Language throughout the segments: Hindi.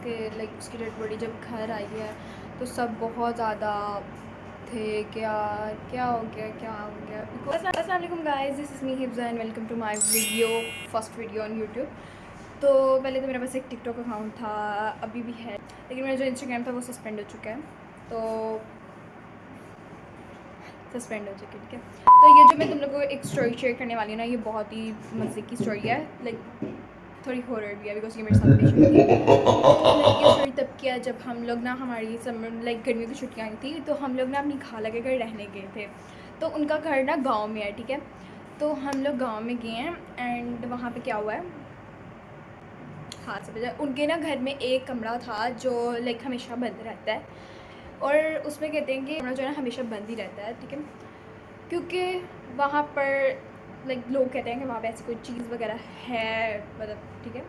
उसके लाइक उसकी डेड बॉडी जब घर आई है तो सब बहुत ज़्यादा थे क्या क्या हो गया बिकॉज अस्सलाम वालेकुम guys, this is me Hifza and welcome to my video, first video on YouTube. तो पहले तो मेरे पास एक टिकटॉक अकाउंट था, अभी भी है, लेकिन मेरा जो इंस्टाग्राम था वो सस्पेंड हो चुका है। तो सस्पेंड हो चुकी है, ठीक है। तो ये जो मैं तुम लोगों को एक स्टोरी शेयर करने वाली हूँ ना, ये बहुत ही मज़े की स्टोरी है, लाइक थोड़ी हॉरर भी है बिकॉज ये मेरे साथ पेश हुई थी। तो लाइक ये स्टोरी तब किया जब हम लोग ना, हमारी समर लाइक गर्मियों की छुट्टियाँ आई थी, तो हम लोग ना अपनी खाला के घर रहने गए थे। तो उनका घर ना गाँव में है, ठीक है। तो हम लोग गाँव में गए हैं एंड वहाँ पे क्या हुआ है, हाँ सब उनके ना घर में एक कमरा था जो लाइक हमेशा बंद रहता है, और उसमें कहते हैं कि कमरा जो है ना हमेशा बंद ही रहता है, ठीक है, क्योंकि वहाँ पर लाइक लोग कहते हैं कि वहाँ पे ऐसी कोई चीज़ वगैरह है, मतलब ठीक है।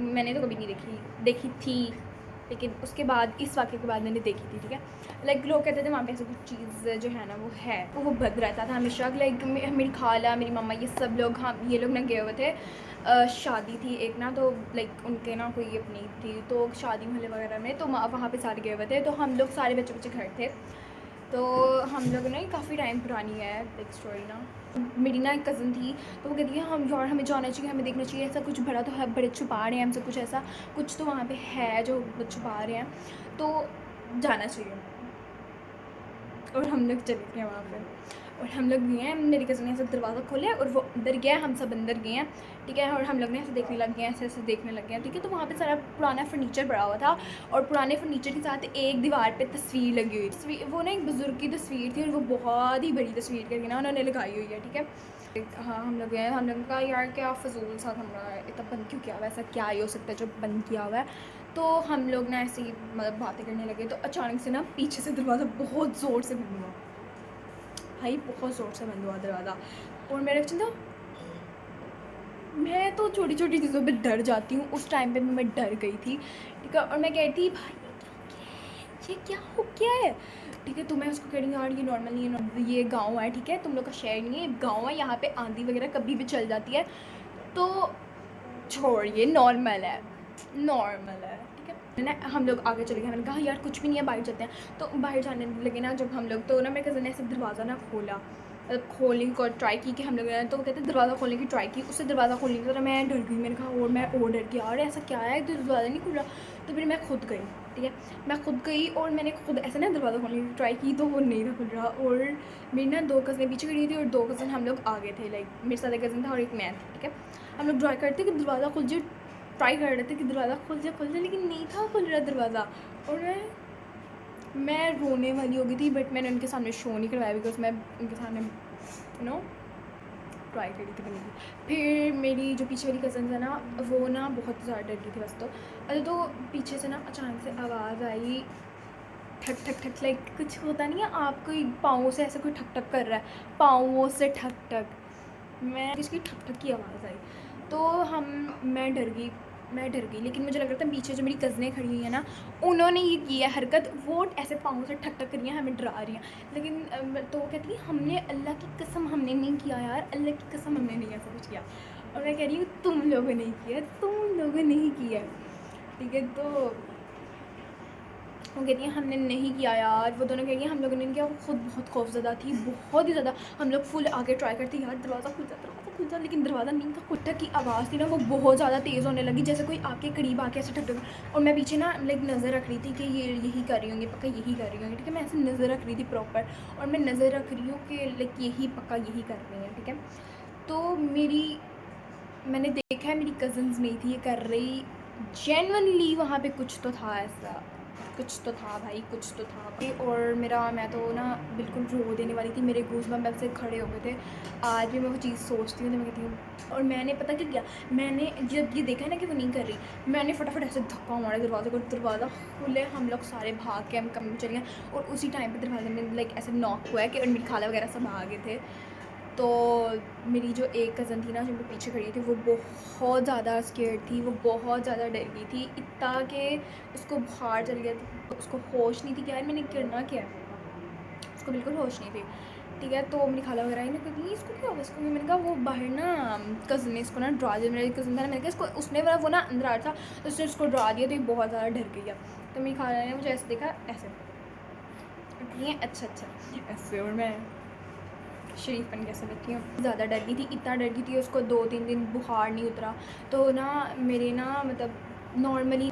मैंने तो कभी नहीं देखी थी, लेकिन उसके बाद इस वाक़े के बाद मैंने देखी थी, ठीक है। लाइक लोग कहते थे वहाँ पे ऐसी कुछ चीज़ जो है ना वो है, तो वो बंद रहता था हमेशा। लाइक मेरी खाला, मेरी मम्मा, ये सब लोग, हम ये लोग ना गए हुए थे, शादी थी एक ना, तो लाइक उनके ना कोई अपनी थी, तो शादी महल वगैरह में, तो वहाँ पे सारे गए हुए थे, तो हम लोग सारे बच्चे घर थे। तो हम लोग ना काफ़ी टाइम पुरानी है एक स्टोरी ना, मेरी ना एक कज़न थी, तो वो कहती है हम यार हमें जाना चाहिए, हमें देखना चाहिए, ऐसा कुछ बड़ा तो है, बड़े छुपा रहे हैं हमसे, कुछ ऐसा कुछ तो वहाँ पे है जो छुपा रहे हैं, तो जाना चाहिए। और हम लोग चले गए वहाँ पे, और हम लोग गए हैं, मेरी कज़न ने ऐसे दरवाज़ा खोला और वो अंदर गया, हम सब अंदर गए हैं, ठीक है। और हम लोग ने ऐसे देखने लग गए हैं, ऐसे देखने लग गए हैं, ठीक है। तो वहाँ पे सारा पुराना फर्नीचर पड़ा हुआ था, और पुराने फर्नीचर के साथ एक दीवार पे तस्वीर लगी हुई, तस्वीर वो ना एक बुज़ुर्ग की तस्वीर थी, और वो बहुत ही बड़ी तस्वीर करके ना उन्होंने लगाई हुई है, ठीक है। हाँ हम लोग गए, हम लोग कहा यार क्या फजूल सा कमरा है, इतना बंद क्यों किया हुआ है, ऐसा क्या ही हो सकता है जो बंद किया हुआ है। तो हम लोग ना ऐसे ही मतलब बातें करने लगे, तो अचानक से ना पीछे से दरवाज़ा बहुत ज़ोर से बंद हुआ, भाई बहुत ज़ोर से बंद हुआ दरवाज़ा, और मेरा रिएक्शन था, मैं तो छोटी छोटी चीज़ों पे डर जाती हूँ, उस टाइम पे मैं डर गई थी, ठीक है। और मैं कह रही थी भाई ये क्या हो गया है, ठीक है। तो मैं उसको कह रही हूँ यार ये नॉर्मल नहीं है, ये गाँव है, ठीक है, तुम लोग का शहर नहीं है, गाँव है, यहाँ पे आंधी वगैरह कभी भी चल जाती है, तो छोड़ ये नॉर्मल है, नॉर्मल है, ठीक है ना। हम लोग आगे चले गए, मैंने कहा यार कुछ भी नहीं है, बाहर चलते हैं। तो बाहर जाने लगे ना जब हम लोग, तो ना मेरे कज़न ने ऐसे दरवाज़ा ना खोला, मतलब खोलने को ट्राई की कि हम लोग तो वो कहते हैं दरवाज़ा खोलने की ट्राई की, उससे दरवाज़ा खोलने की तरह मैं डर गई, मैंने कहा और मैं और डर गई यार ऐसा क्या है, तो दरवाज़ा नहीं खुल रहा। तो फिर मैं खुद गई, ठीक है, मैं खुद गई और मैंने खुद ऐसे ना दरवाज़ा खोलने की ट्राई की, तो वो नहीं था खुल रहा। और मेरी ना 2 कज़नें पीछे खड़ी थी और 2 कज़न हम लोग आगे थे, लाइक मेरे साथ एक कज़न था और एक मैं थी, ठीक है। हम लोग ट्राई करते कि दरवाज़ा खुल जाए, ट्राई कर रहे थे कि दरवाज़ा खुल जाए, लेकिन नहीं था खुल रहा दरवाज़ा। और मैं रोने वाली हो गई थी, बट मैंने उनके सामने शो नहीं करवाया बिकॉज मैं उनके सामने नो ट्राई करी थी करने की। फिर मेरी जो पीछे वाली कज़न है ना, वो ना बहुत ज़्यादा डर गई थी बस। तो अच्छा, तो पीछे से ना अचानक से आवाज़ आई, ठक ठक ठक, लाइक कुछ होता नहीं है आपको पाँवों से ऐसे कोई ठक ठक कर रहा है, पाँवों से ठक ठक, मैं इसकी ठक ठक की आवाज़ आई, तो मैं डर गई, लेकिन मुझे लग रहा था पीछे जो मेरी कज़नें खड़ी हुई हैं ना, उन्होंने ये किया हरकत, वो ऐसे पाँव से ठक ठक कर रही हैं, हमें डरा रही हैं। लेकिन तो वो कहती है हमने अल्लाह की कसम हमने नहीं किया यार, अल्लाह की कसम हमने नहीं ऐसा कुछ किया। और मैं कह रही हूँ तुम लोगों ने किया, तुम लोगों ने ही किया, ठीक है। तो वो कहती हैं हमने नहीं किया यार, वो दोनों कह रही हैं हम लोगों ने नहीं किया, वो खुद बहुत खौफज़दा थी, बहुत ही ज़्यादा। हम लोग फुल आगे ट्राई करते यार दरवाज़ा खुल जा, लेकिन दरवाज़ा नहीं था। कुत्ता की आवाज़ थी ना, वो बहुत ज़्यादा तेज़ होने लगी, जैसे कोई आपके करीब आके ऐसे ठक ठक। और मैं पीछे ना लाइक नज़र रख रही थी कि ये यही कर रही होंगी, पक्का यही कर रही होंगी, ठीक है। मैं ऐसे नज़र रख रही थी प्रॉपर, और मैं नज़र रख रही हूँ कि लाइक यही पक्का यही कर रही हैं, ठीक है। तो मैंने देखा है मेरी कज़न्स नहीं थी ये कर रही, जेन्युइनली वहाँ पे कुछ तो था, ऐसा कुछ तो था भाई, कुछ तो था भाई। और मैं तो ना बिल्कुल रो देने वाली थी, मेरे गूज़बम्प्स से खड़े हो गए थे। आज भी मैं वो चीज़ सोचती हूँ तो मैं कहती हूँ, और मैंने पता क्या किया, मैंने जब ये देखा ना कि वो नहीं कर रही, मैंने फटाफट ऐसे धक्का मारा दरवाज़े को, दरवाज़ा खुले, हम लोग सारे भाग के हम कमरे में चले गए, और उसी टाइम पर दरवाजे में लाइक ऐसे नॉक हुआ है कि मेरी खाला वगैरह सब आ गए थे। तो मेरी जो एक कज़न थी ना जो मेरे पीछे खड़ी थी, वो बहुत ज़्यादा स्केर्ड थी, वो बहुत ज़्यादा डर गई थी, इतना कि उसको बुखार चल गया था, उसको होश नहीं थी कि यार मैंने करना क्या है, उसको बिल्कुल होश नहीं थी। ठीक है। तो मेरी खाला वगैरह आई ना, कहती इसको क्या होगा इसको, मैंने कहा वो बाहर ना कज़न ने इसको ना डरा दिया, मेरा कज़न था ना, मैंने कहा इसको उसने वो ना अंदर आ रहा था तो उसने उसको डरा दिया, तो ये बहुत ज़्यादा डर गई है। तो मेरी खाला ने मुझे ऐसे देखा, ऐसे अच्छा ऐसे, और मैं शरीफ बन कैसे बैठी हूँ। ज़्यादा डर गई थी, इतना डर गई थी उसको 2-3 दिन बुखार नहीं उतरा। तो ना मेरे ना मतलब नॉर्मली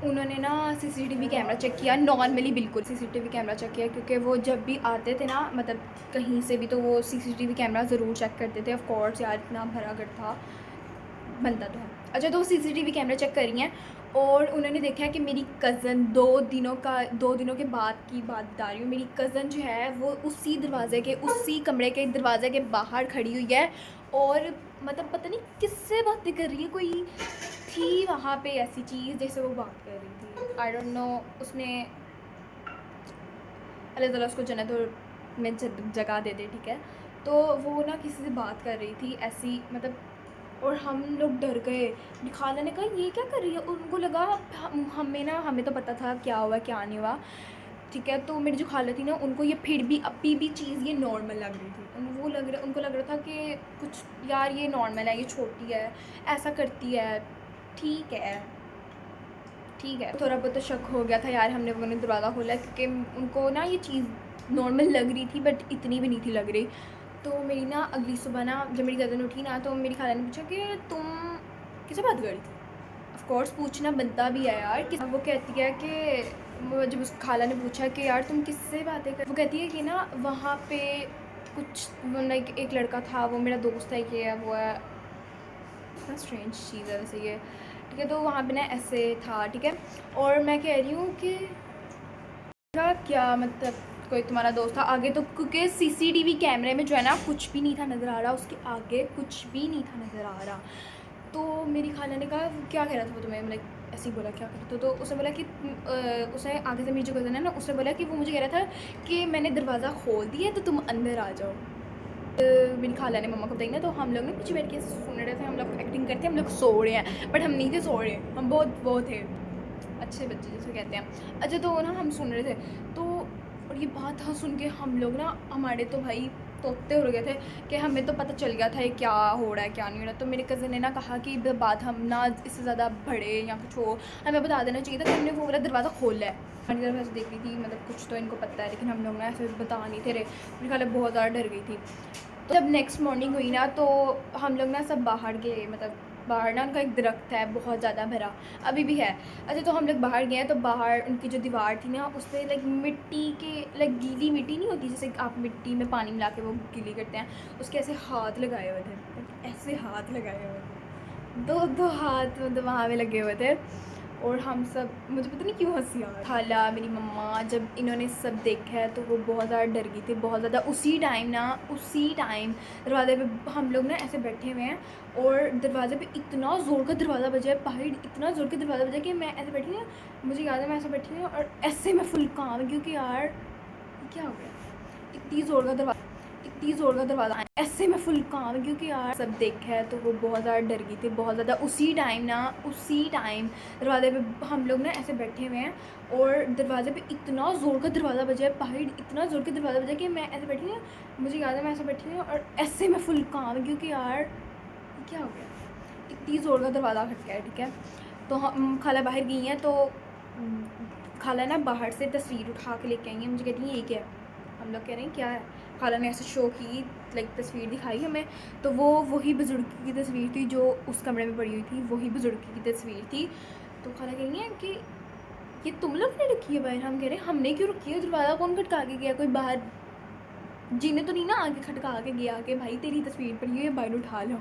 उन्होंने ना सीसीटीवी कैमरा चेक किया, नॉर्मली बिल्कुल सीसीटीवी कैमरा चेक किया, क्योंकि वो जब भी आते थे ना मतलब कहीं से भी तो वो सीसीटीवी कैमरा ज़रूर चेक करते थे। ऑफ कोर्स यार इतना भरा घर था, बनता तो है। अच्छा, तो वो सीसीटीवी कैमरा चेक कर रही हैं और उन्होंने देखा है कि मेरी कज़न 2 दिनों के बाद की बात बता रही हूँ, मेरी कज़न जो है वो उसी दरवाज़े के, उसी कमरे के दरवाज़े के बाहर खड़ी हुई है और मतलब पता नहीं किससे बातें कर रही है। कोई थी वहाँ पे ऐसी चीज़ जैसे वो बात कर रही थी, आई डोंट नो। उसने अल्लाह ताला उसको जन्नत और में जगह दे दे, ठीक है। तो वो ना किसी से बात कर रही थी ऐसी मतलब, और हम लोग डर गए। खाला ने कहा ये क्या कर रही है, उनको लगा हमें तो पता था क्या हुआ क्या नहीं हुआ, ठीक है। तो मेरी जो खाला थी ना उनको ये फिर भी अभी भी चीज़ ये नॉर्मल लग रही थी, उनको लग रहा था कि कुछ यार ये नॉर्मल है, ये छोटी है, ऐसा करती है, ठीक है। थोड़ा बहुत तो शक हो गया था यार, हमने वो दरवाज़ा खोला क्योंकि उनको ना ये चीज़ नॉर्मल लग रही थी बट इतनी भी नहीं थी लग रही। तो मेरी ना अगली सुबह ना जब मेरी कज़न उठी ना तो मेरी खाला ने पूछा कि तुम किससे बात कर रही थी। ऑफ कोर्स पूछना बनता भी है यार। वो कहती है कि जब उस खाला ने पूछा कि यार तुम किससे बातें कर, वो कहती है कि ना वहाँ पे कुछ लाइक एक लड़का था, वो मेरा दोस्त है, ये है वो है, इतना स्ट्रेंज चीज़ है वैसे ये, ठीक है। तो वहाँ पे ना ऐसे था, ठीक है। और मैं कह रही हूँ कि क्या मतलब कोई तुम्हारा दोस्त था आगे, तो क्योंकि सीसीटीवी कैमरे में जो है ना कुछ भी नहीं था नज़र आ रहा, उसके आगे कुछ भी नहीं था नज़र आ रहा। तो मेरी खाला ने कहा क्या कह रहा था वो तुम्हें, मतलब ऐसे ही बोला क्या कह रहा था। तो उसने बोला कि उसने आगे से मेरी जो कज़न है ना उसने बोला कि वो मुझे कह रहा था कि मैंने दरवाज़ा खोल दिया तो तुम अंदर आ जाओ। मेरी खाला ने मम्मा को बताई ना, तो हम लोग ना पीछे बैठ के सुन रहे थे, हम लोग एक्टिंग करते हम लोग सो रहे हैं, बट हम नहीं थे सो रहे, हम बहुत वो थे अच्छे बच्चे जिसे कहते हैं। अच्छा, तो ना हम सुन रहे थे तो, और ये बात था सुन के हम लोग ना हमारे तो भाई तोते हो गए थे कि हमें तो पता चल गया था ये क्या हो रहा है क्या नहीं हो रहा। तो मेरे कज़न ने ना कहा कि बात हम ना इससे ज़्यादा बढ़े या कुछ हो, हमें बता देना चाहिए था कि हमने वो वाला दरवाज़ा खोल लिया है। हमारी तरफ ऐसे देख रही थी, मतलब कुछ तो इनको पता है, लेकिन हम लोग ना ऐसे बता नहीं थे रहे। मेरी खाला बहुत ज़्यादा डर गई थी। तो जब नेक्स्ट मॉर्निंग हुई ना तो हम लोग ना सब बाहर गए, मतलब बाहर ना उनका एक दरख्त है बहुत ज़्यादा भरा, अभी भी है। अच्छा, तो हम लोग बाहर गए तो बाहर उनकी जो दीवार थी ना उस पर लाइक मिट्टी के, लाइक गीली मिट्टी नहीं होती जैसे आप मिट्टी में पानी मिला के वो गीली करते हैं, उसके ऐसे हाथ लगाए हुए थे, ऐसे हाथ लगाए हुए थे, दो हाथ मतलब वहाँ पे लगे हुए थे। और हम सब, मुझे पता नहीं क्यों हंसी आ रही। खाला मेरी मम्मा जब इन्होंने सब देखा है तो वो बहुत ज़्यादा डर गई थी, बहुत ज़्यादा। उसी टाइम दरवाजे पे हम लोग ना ऐसे बैठे हुए हैं और दरवाजे पे इतना ज़ोर का दरवाज़ा बजा है, बाहर इतना ज़ोर का दरवाज़ा बजा कि मैं ऐसे बैठी हूँ, मुझे याद है मैं ऐसे बैठी हूँ और ऐसे मैं फुल काम, क्योंकि यार क्या हो गया, इतनी ज़ोर का दरवाज़ा आया, ऐसे मैं फुल काम, क्योंकि यार सब देखा है तो वो बहुत ज़्यादा डर गई थी, बहुत ज़्यादा। उसी टाइम दरवाजे पे हम लोग ना ऐसे बैठे हुए हैं और दरवाजे पे इतना ज़ोर का दरवाज़ा बजा है, बाहर इतना ज़ोर का दरवाज़ा बजा कि मैं ऐसे बैठी हूँ, मुझे याद है मैं ऐसे बैठी हूँ और ऐसे मैं फुल काम, क्योंकि यार क्या हो गया, इतनी ज़ोर का दरवाज़ा खटका है, ठीक है। तो हम खाला बाहर गई हैं तो खाला ना बाहर से तस्वीर उठा के लेके आई हैं, मुझे कहती हैं ये क्या है, हम लोग कह रहे हैं क्या है। खाला ने ऐसे शो की, लाइक तस्वीर दिखाई हमें, तो वो वही बुज़ुर्ग की तस्वीर थी जो उस कमरे में पड़ी हुई थी, वही बुज़ुर्ग की तस्वीर थी। तो खाला कह रही हैं कि ये तुम लोग ने रखी है बाहर। हम कह रहे हैं हमने क्यों रखी है, दरवाज़ा कौन खटका के गया, कोई बाहर जीने तो नहीं ना आगे खटका के गया कि भाई तेरी तस्वीर पड़ी हुई है बाहर उठा लो।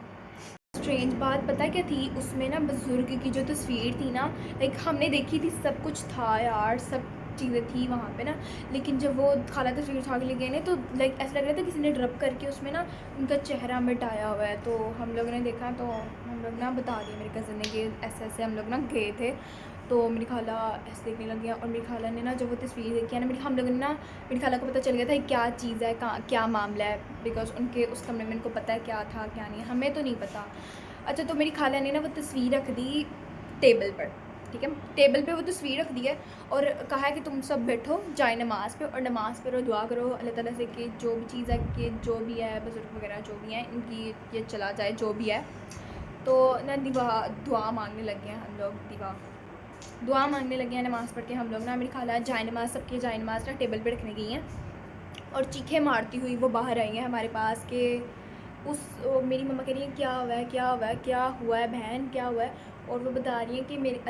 स्ट्रेंज बात पता क्या थी, उसमें ना बुज़ुर्ग की जो तस्वीर थी ना, लाइक हमने देखी थी, सब कुछ था यार, सब चीज़ें थी वहाँ पे ना, लेकिन जब वो खाला तस्वीर उठा के ले गए ना तो लाइक ऐसा लग रहा था किसी ने ड्रप करके उसमें ना उनका चेहरा मिटाया हुआ है। तो हम लोगों ने देखा तो हम लोग ना बता दिया मेरे कज़न ने कि ऐसे ऐसे हम लोग ना गए थे। तो मेरी खाला ऐसे देखने लगी हैं और मेरी खाला ने ना जब वो तस्वीर देखी है ना, हम लोगों ने ना, मेरी खाला को पता चल गया था क्या चीज़ है, कहाँ क्या मामला है, बिकॉज उनके उस कमरे में उनको पता है क्या था क्या नहीं, हमें तो नहीं पता। अच्छा, तो मेरी खाला ने ना वो तस्वीर रख दी टेबल पर, ठीक है। टेबल पे वो तस्वीर रख दी है और कहा है कि तुम सब बैठो जाए नमाज़ पे और नमाज़ पे दुआ करो अल्लाह ताला से कि जो भी चीज़ है कि जो भी है बुज़ुर्ग वगैरह जो भी हैं इनकी ये चला जाए जो भी है। तो ना दुआ मांगने लग गए हैं हम लोग, दुआ मांगने लगे हैं नमाज़ पढ़ के हम लोग ना। मेरी खाला जाए नमाज़ सबके जाए नमाज़ ना टेबल पे रखने गई हैं और चीखें मारती हुई वो बाहर आई हैं हमारे पास कि मेरी मम्मा कह रही है क्या हुआ है, क्या हुआ है, क्या हुआ है बहन, क्या हुआ है। और वो बता रही हैं कि मेरे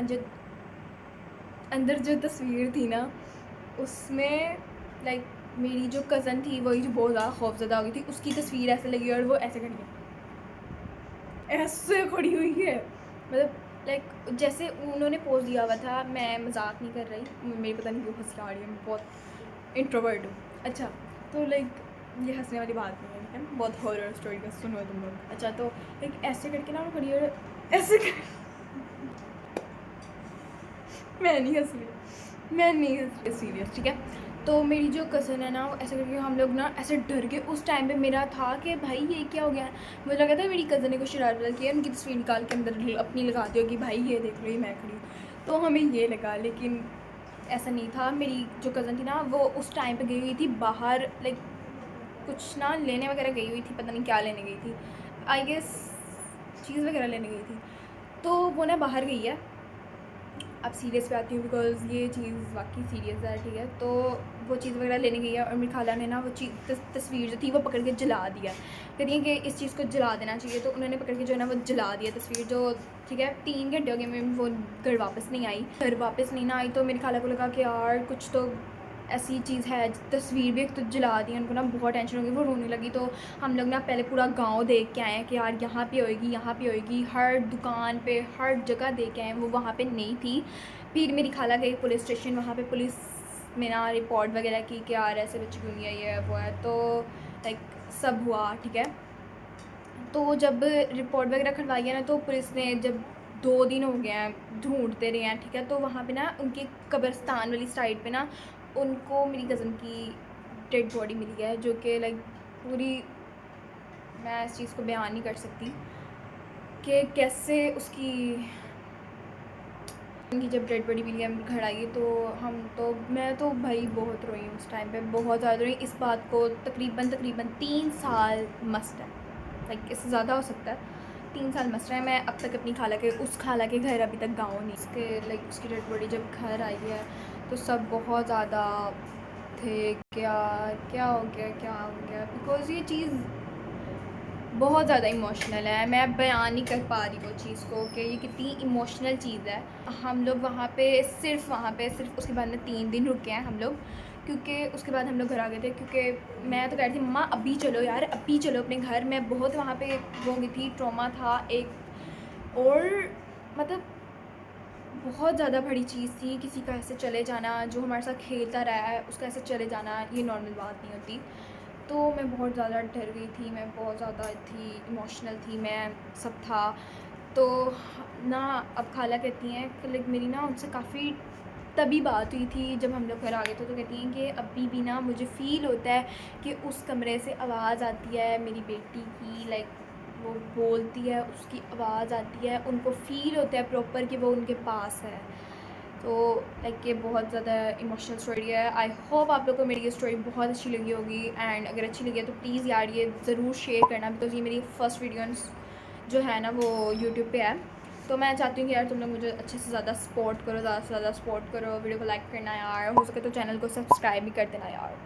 अंदर जो तस्वीर थी ना उसमें लाइक मेरी जो कज़न थी वही जो बहुत ज़्यादा खौफज़दा हो गई थी, उसकी तस्वीर ऐसे लगी और वो ऐसे खड़ी है, ऐसे खड़ी हुई है। मतलब लाइक जैसे उन्होंने पोज दिया हुआ था। मैं मजाक नहीं कर रही, मेरी पता नहीं क्यों हंसी आ रही है, मैं बहुत इंट्रोवर्ट हूँ। अच्छा तो लाइक ये हंसने वाली बात नहीं है, ठीक है, बहुत हॉरर स्टोरी का सुनो तुम लोग। अच्छा तो लाइक ऐसे करके ना वो खड़ी है ऐसे मैं नहीं हंस रही सीरियस, ठीक है। तो मेरी जो कज़न है ना वो ऐसे करके हम लोग ना ऐसे डर गए। उस टाइम पे मेरा था कि भाई ये क्या हो गया। मुझे लगा था मेरी कज़न ने कुछ शरारत की है, उनकी तस्वीर निकाल के अंदर अपनी लगा दी होगी, भाई ये देख लो ये मैं खड़ी हूँ। तो हमें ये लगा, लेकिन ऐसा नहीं था। मेरी जो कज़न थी ना वो उस टाइम पे गई हुई थी बाहर, लाइक कुछ ना लेने वगैरह गई हुई थी, पता नहीं क्या लेने गई थी, आई गेस चीज़ वगैरह लेने गई थी। तो वो ना बाहर गई है। अब सीरियस पे आती हूँ बिकॉज़ ये चीज़ वाकई सीरियस है, ठीक है। तो वो चीज़ वगैरह लेने गई है और मेरी खाला ने ना वो तस्वीर जो थी वो पकड़ के जला दिया। कह रही है कि इस चीज़ को जला देना चाहिए, तो उन्होंने पकड़ के जो है ना वो जला दिया तस्वीर, जो ठीक है 3 घंटे हो गए मैं वो घर वापस नहीं आई। घर वापस नहीं ना आई तो मेरी खाला को लगा कि यार कुछ तो ऐसी चीज़ है, तस्वीर भी एक तो जला दी। उनको ना बहुत टेंशन हो गई, वो रोने लगी। तो हम लोग ना पहले पूरा गांव देख के आए हैं कि यार यहाँ पे होएगी, यहाँ पे होएगी, हर दुकान पे हर जगह देख के आए, वो वहाँ पे नहीं थी। फिर मेरी खाला गई पुलिस स्टेशन, वहाँ पे पुलिस में ना रिपोर्ट वगैरह की कि यार ऐसे बच्चे क्यों नहीं है, ये वो है। तो लाइक सब हुआ, ठीक है। तो जब रिपोर्ट वगैरह करवाई है ना तो पुलिस ने जब 2 दिन हो गए हैं ढूंढते रहे हैं, ठीक है। तो वहाँ पे ना उनके कब्रिस्तान वाली साइड पे ना उनको मेरी कज़न की डेड बॉडी मिली है, जो कि लाइक पूरी मैं इस चीज़ को बयान नहीं कर सकती कि कैसे उसकी उनकी जब डेड बॉडी मिली है घर आई तो मैं तो भाई बहुत रोई हूँ उस टाइम पे, बहुत ज़्यादा रोई। इस बात को तकरीबन 3 साल मस्ट है, लाइक इससे ज़्यादा हो सकता है, 3 साल मस्ट है। मैं अब तक अपनी उस खाला के घर अभी तक गाँव नहीं। इसके लाइक उसकी डेड बॉडी जब घर आई है तो सब बहुत ज़्यादा थे, क्या क्या हो गया बिकॉज़ ये चीज़ बहुत ज़्यादा इमोशनल है। मैं बयान नहीं कर पा रही वो चीज़ को कि ये कितनी इमोशनल चीज़ है। हम लोग वहाँ पे सिर्फ उसके बाद में 3 दिन रुके हैं हम लोग, क्योंकि उसके बाद हम लोग घर आ गए थे। क्योंकि मैं तो कह रही थी मम्मा अभी चलो यार, अभी चलो अपने घर। मैं बहुत वहाँ पे वो गई थी, ट्रॉमा था एक, और मतलब बहुत ज़्यादा बड़ी चीज़ थी। किसी का ऐसे चले जाना जो हमारे साथ खेलता रहा है उसका ऐसे चले जाना, ये नॉर्मल बात नहीं होती। तो मैं बहुत ज़्यादा डर गई थी, मैं बहुत ज़्यादा थी इमोशनल थी, मैं सब था। तो ना अब खाला कहती हैं कि लाइक मेरी ना उनसे काफ़ी तभी बात हुई थी जब हम लोग घर आ गए थे। तो कहती हैं कि अभी भी ना मुझे फ़ील होता है कि उस कमरे से आवाज़ आती है मेरी बेटी की, लाइक वो बोलती है उसकी आवाज़ आती है, उनको फ़ील होता है प्रॉपर कि वो उनके पास है। तो लाइक ये बहुत ज़्यादा इमोशनल स्टोरी है। आई होप आप लोग को मेरी ये स्टोरी बहुत अच्छी लगी होगी, एंड अगर अच्छी लगी है तो प्लीज़ यार ये ज़रूर शेयर करना, बिकॉज़ ये मेरी फ़र्स्ट वीडियो जो है ना वो यूट्यूब पे है। तो मैं चाहती हूँ कि यार तुम लोग मुझे अच्छे से ज़्यादा सपोर्ट करो, ज़्यादा से ज़्यादा सपोर्ट करो, वीडियो को लाइक करना यार, हो सके तो चैनल को सब्सक्राइब भी कर देना यार।